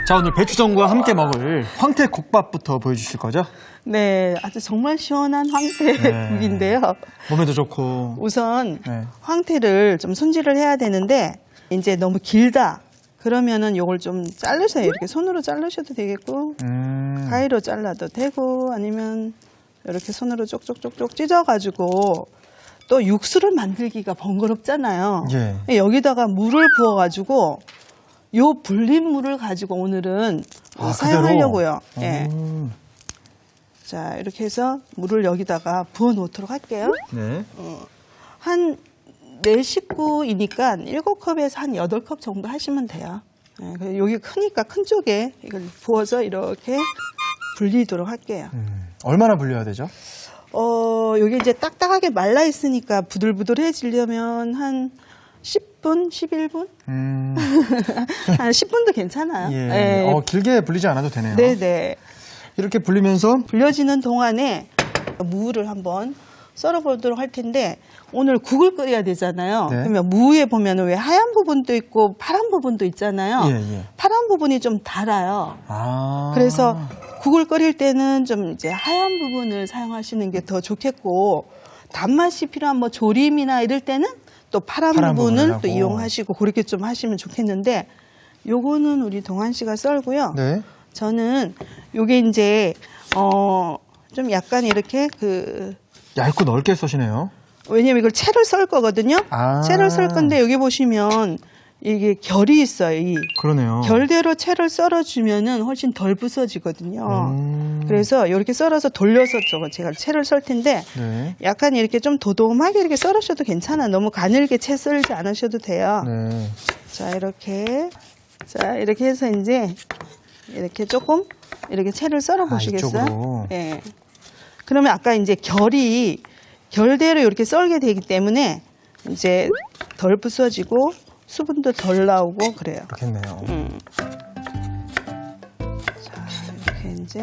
자, 오늘 배추전과 함께 먹을 황태국밥부터 보여주실 거죠? 네, 아주 정말 시원한 황태국인데요. 몸에도 좋고. 우선 네. 황태를 좀 손질을 해야 되는데 이제 너무 길다. 그러면은 요걸 좀 자르세요. 이렇게 손으로 자르셔도 되겠고 가위로 잘라도 되고 아니면 이렇게 손으로 쪽쪽쪽쪽 찢어가지고 또 육수를 만들기가 번거롭잖아요. 예. 여기다가 물을 부어가지고 요 불린 물을 가지고 오늘은 사용하려고요. 예. 자, 이렇게 해서 물을 여기다가 부어 놓도록 할게요. 네. 한 4식구이니까 7컵에서 한 8컵 정도 하시면 돼요. 예, 여기 크니까 큰 쪽에 이걸 부어서 이렇게 불리도록 할게요. 얼마나 불려야 되죠? 여기 이제 딱딱하게 말라 있으니까 부들부들해지려면 한 10분, 11분? 한 10분도 괜찮아요. 예. 예. 길게 불리지 않아도 되네요. 네네. 이렇게 불리면서 불려지는 동안에 무를 한번 썰어보도록 할 텐데 오늘 국을 끓여야 되잖아요. 네. 그러면 무에 보면 왜 하얀 부분도 있고 파란 부분도 있잖아요. 예. 파란 부분이 좀 달아요. 아. 그래서 국을 끓일 때는 좀 이제 하얀 부분을 사용하시는 게 더 좋겠고 단맛이 필요한 뭐 조림이나 이럴 때는 또 파란 부분을 하고. 또 이용하시고 그렇게 좀 하시면 좋겠는데 요거는 우리 동환 씨가 썰고요. 네. 저는 요게 이제 좀 약간 이렇게 얇고 넓게 써시네요. 왜냐면 이걸 채를 썰 거거든요. 아. 채를 썰 건데 여기 보시면 이게 결이 있어요. 이 그러네요. 결대로 채를 썰어주면은 훨씬 덜 부서지거든요. 그래서 이렇게 썰어서 돌려서 제가 채를 썰 텐데 네. 약간 이렇게 좀 도톰하게 이렇게 썰으셔도 괜찮아. 너무 가늘게 채 썰지 않으셔도 돼요. 네. 자, 이렇게 해서 이제 이렇게 조금 이렇게 채를 썰어 보시겠어요? 이쪽으로. 예. 그러면 아까 이제 결대로 이렇게 썰게 되기 때문에 이제 덜 부서지고 수분도 덜 나오고 그래요. 그렇겠네요. 자, 이렇게 이제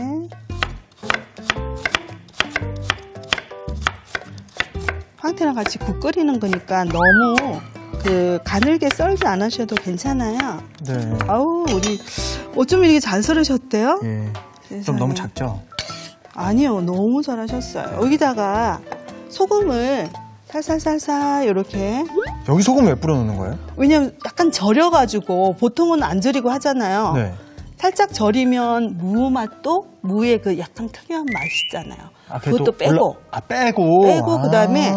황태랑 같이 국 끓이는 거니까 너무 가늘게 썰지 않으셔도 괜찮아요. 네. 아우, 우리 어쩜 이렇게 잘 썰으셨대요? 예. 좀 세상에. 너무 작죠? 아니요, 너무 잘하셨어요. 여기다가 소금을 살살살살 이렇게. 여기 소금 왜 뿌려 놓는 거예요? 왜냐면 약간 절여가지고 보통은 안 절이고 하잖아요. 네. 살짝 절이면 무 맛도 무의 그 약간 특유한 맛이 있잖아요. 그것도 빼고. 빼고. 그다음에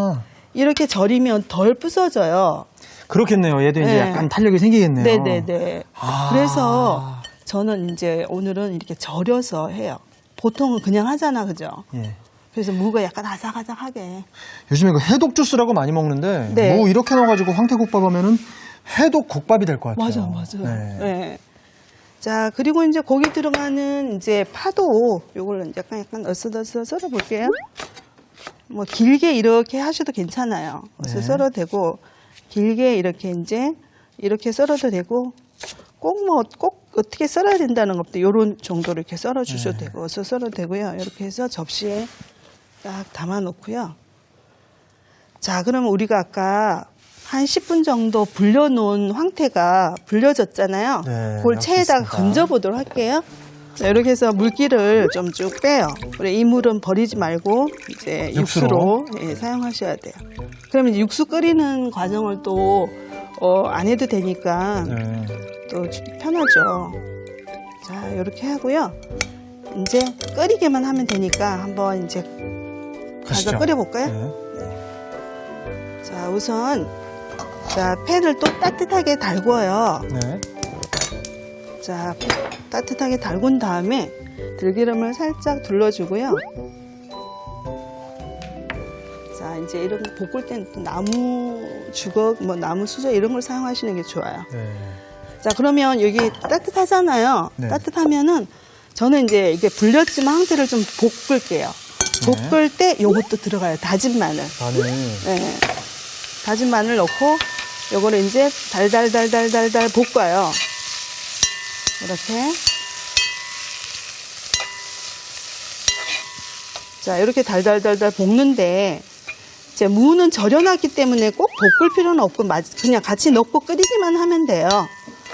이렇게 절이면 덜 부서져요. 그렇겠네요. 얘도 이제 네. 약간 탄력이 생기겠네요. 네네네. 아. 그래서 저는 이제 오늘은 이렇게 절여서 해요. 보통은 그냥 하잖아, 그죠? 예. 그래서 무가 약간 아삭아삭하게. 요즘에 그 해독 주스라고 많이 먹는데 네. 무 이렇게 넣어가지고 황태국밥 하면은 해독 국밥이 될 것 같아요. 맞아요. 네. 네. 자, 그리고 이제 거기 들어가는 이제 파도 요걸 약간 어슷어슷 썰어 볼게요. 뭐 길게 이렇게 하셔도 괜찮아요. 그래서 네. 썰어도 되고 길게 이렇게 이제 이렇게 썰어도 되고 꼭 어떻게 썰어야 된다는 것도 요런 정도로 이렇게 썰어 주셔도 되고 어서 썰어도 되고요. 이렇게 해서 접시에 딱 담아 놓고요. 자, 그러면 우리가 아까 한 10분 정도 불려놓은 황태가 불려졌잖아요. 네, 그걸 체에다가 알겠습니다. 건져보도록 할게요. 자, 이렇게 해서 물기를 좀 쭉 빼요. 우리 이 물은 버리지 말고 이제 육수로 예, 사용하셔야 돼요. 그러면 이제 육수 끓이는 과정을 또 안 해도 되니까 네. 또 편하죠. 자, 이렇게 하고요. 이제 끓이기만 하면 되니까 한번 이제 가서 가시죠. 끓여볼까요? 네. 자, 우선 팬을 또 따뜻하게 달궈요. 네. 자, 따뜻하게 달군 다음에 들기름을 살짝 둘러주고요. 자, 이제 이런 거 볶을 때는 또 나무 주걱, 뭐 나무 수저 이런 걸 사용하시는 게 좋아요. 네. 자, 그러면 여기 따뜻하잖아요. 네. 따뜻하면은 저는 이제 이게 불렸지만 황태를 좀 볶을게요. 네. 볶을 때 요것도 들어가요. 다진 마늘. 마늘. 네. 다진 마늘 넣고 요거를 이제 달달달달달달 볶아요. 이렇게. 자, 이렇게 달달달달 볶는데 이제 무는 절여놨기 때문에 꼭 볶을 필요는 없고 그냥 같이 넣고 끓이기만 하면 돼요.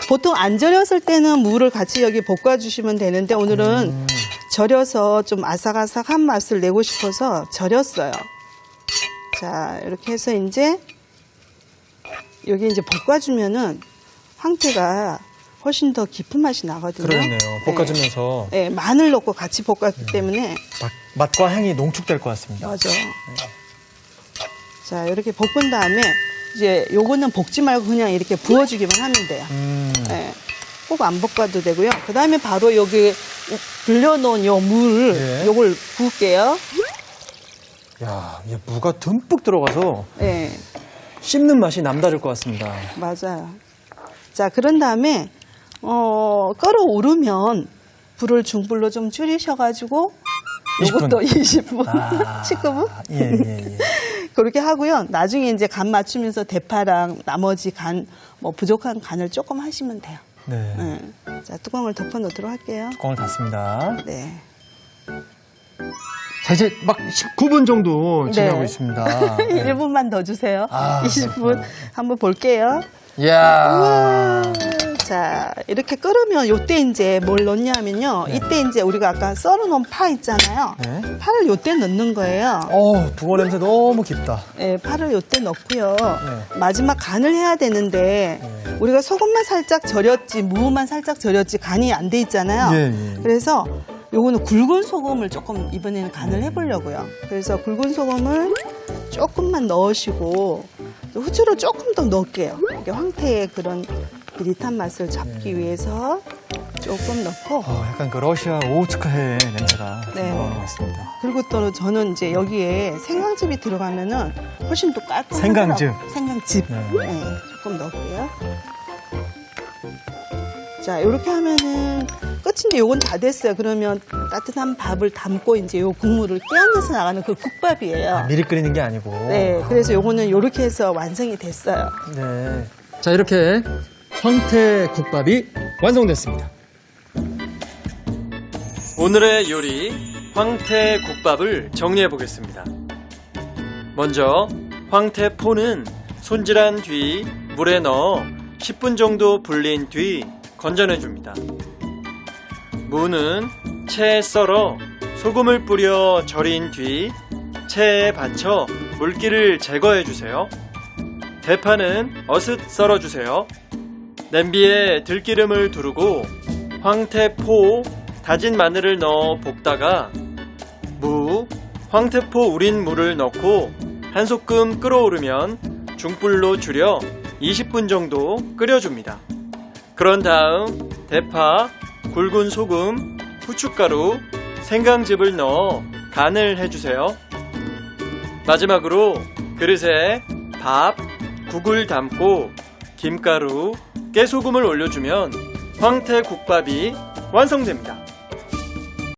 보통 안 절였을 때는 무를 같이 여기 볶아주시면 되는데 오늘은 절여서 좀 아삭아삭한 맛을 내고 싶어서 절였어요. 자, 이렇게 해서 이제 여기 이제 볶아주면은 황태가 훨씬 더 깊은 맛이 나거든요. 그러네요. 볶아주면서 네, 마늘 넣고 같이 볶았기 때문에 맛과 향이 농축될 것 같습니다. 맞아. 자, 이렇게 볶은 다음에 이제 요거는 볶지 말고 그냥 이렇게 부어주기만 하면 돼요. 네, 꼭 안 볶아도 되고요. 그 다음에 바로 여기 불려놓은 요 물, 네. 요걸 부을게요. 야, 이게 무가 듬뿍 들어가서 네, 씹는 맛이 남다를 것 같습니다. 맞아요. 자, 그런 다음에 끓어오르면 불을 중불로 좀 줄이셔가지고 20분. 요것도 20분, 아, 19분? 예. 그렇게 하고요. 나중에 이제 간 맞추면서 대파랑 나머지 간, 뭐 부족한 간을 조금 하시면 돼요. 네. 네. 자, 뚜껑을 덮어 놓도록 할게요. 뚜껑을 닫습니다. 네. 자, 이제 막 19분 정도 지나고 네. 있습니다. 네. 1분만 더 주세요. 아, 20분. 그렇구나. 한번 볼게요. 이야. 자, 이렇게 끓으면 요때 이제 뭘 넣냐면요. 네. 이때 이제 우리가 아까 썰어놓은 파 있잖아요. 네. 파를 요때 넣는 거예요. 붕어 냄새 너무 깊다. 네, 파를 요때 넣고요. 네. 마지막 간을 해야 되는데 네. 우리가 소금만 살짝 절였지 무만 살짝 절였지 간이 안 돼 있잖아요. 예. 그래서 요거는 굵은 소금을 조금 이번에는 간을 해보려고요. 그래서 굵은 소금을 조금만 넣으시고 후추를 조금 더 넣을게요. 이게 황태의 그런 비릿한 맛을 잡기 위해서 조금 넣고 약간 그 러시아 오우츠카해 냄새가 네. 나는 것 같습니다. 그리고 또 저는 이제 여기에 생강즙이 들어가면은 훨씬 더 깔끔하더라고요. 생강즙. 생강즙. 네. 네, 조금 넣을게요. 자, 이렇게 하면은 끝인데 요건 다 됐어요. 그러면 따뜻한 밥을 담고 이제 요 국물을 끼얹어서 나가는 그 국밥이에요. 미리 끓이는 게 아니고. 네, 그래서 요거는 요렇게 해서 완성이 됐어요. 네. 자, 이렇게 황태 국밥이 완성됐습니다. 오늘의 요리 황태 국밥을 정리해 보겠습니다. 먼저 황태포는 손질한 뒤 물에 넣어 10분 정도 불린 뒤 건져내 줍니다. 무는 채에 썰어 소금을 뿌려 절인 뒤 채에 받쳐 물기를 제거해 주세요. 대파는 어슷 썰어 주세요. 냄비에 들기름을 두르고 황태포, 다진 마늘을 넣어 볶다가 무, 황태포 우린 물을 넣고 한 소끔 끓어오르면 중불로 줄여 20분 정도 끓여줍니다. 그런 다음 대파, 굵은 소금, 후춧가루, 생강즙을 넣어 간을 해주세요. 마지막으로 그릇에 밥, 국을 담고 김가루, 깨소금을 올려주면 황태국밥이 완성됩니다.